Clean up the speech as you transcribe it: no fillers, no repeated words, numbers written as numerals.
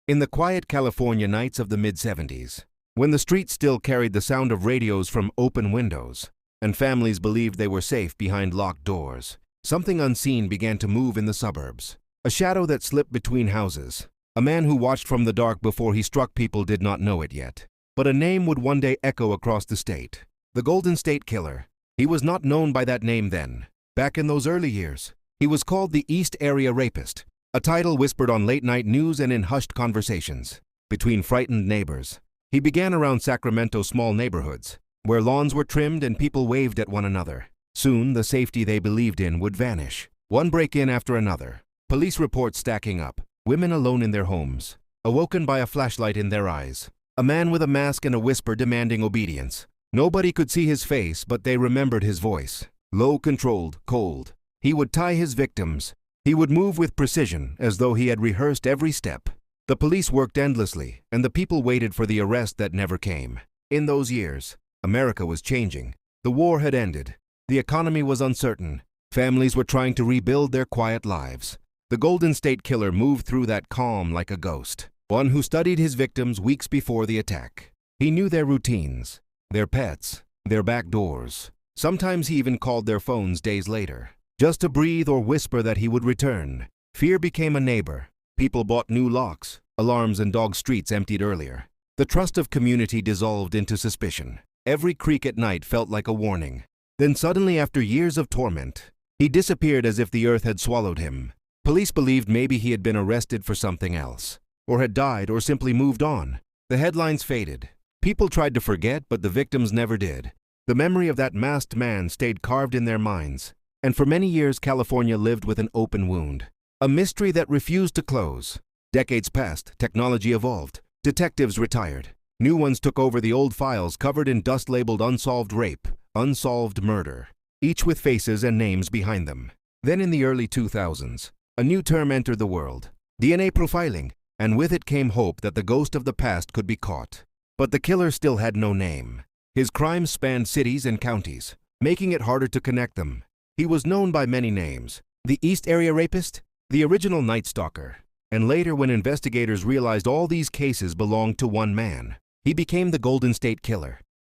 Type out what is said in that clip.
In the quiet California nights of the mid-70s, when the streets still carried the sound of radios from open windows, and families believed they were safe behind locked doors, something unseen began to move in the suburbs. A shadow that slipped between houses. A man who watched from the dark before he struck people did not know it yet. But a name would one day echo across the state. The Golden State Killer. He was not known by that name then. Back in those early years, he was called the East Area Rapist, a title whispered on late-night news and in hushed conversations between frightened neighbors. He began around Sacramento's small neighborhoods, where lawns were trimmed and people waved at one another. Soon, the safety they believed in would vanish. One break-in after another. Police reports stacking up. Women alone in their homes, awoken by a flashlight in their eyes. A man with a mask and a whisper demanding obedience. Nobody could see his face, but they remembered his voice. Low, controlled, cold. He would tie his victims. He would move with precision, as though he had rehearsed every step. The police worked endlessly, and the people waited for the arrest that never came. In those years, America was changing. The war had ended. The economy was uncertain. Families were trying to rebuild their quiet lives. The Golden State Killer moved through that calm like a ghost, one who studied his victims weeks before the attack. He knew their routines, their pets, their back doors. Sometimes he even called their phones days later, just to breathe or whisper that he would return. Fear became a neighbor. People bought new locks, alarms, and dog streets emptied earlier. The trust of community dissolved into suspicion. Every creak at night felt like a warning. Then suddenly, after years of torment, he disappeared as if the earth had swallowed him. Police believed maybe he had been arrested for something else, or had died, or simply moved on. The headlines faded. People tried to forget, but the victims never did. The memory of that masked man stayed carved in their minds, and for many years California lived with an open wound. A mystery that refused to close. Decades passed, technology evolved, detectives retired. New ones took over the old files covered in dust labeled unsolved rape, unsolved murder, each with faces and names behind them. Then in the early 2000s, a new term entered the world, DNA profiling, and with it came hope that the ghost of the past could be caught. But the killer still had no name. His crimes spanned cities and counties, making it harder to connect them. He was known by many names: the East Area Rapist, the original Night Stalker, and later, when investigators realized all these cases belonged to one man, he became the Golden State Killer.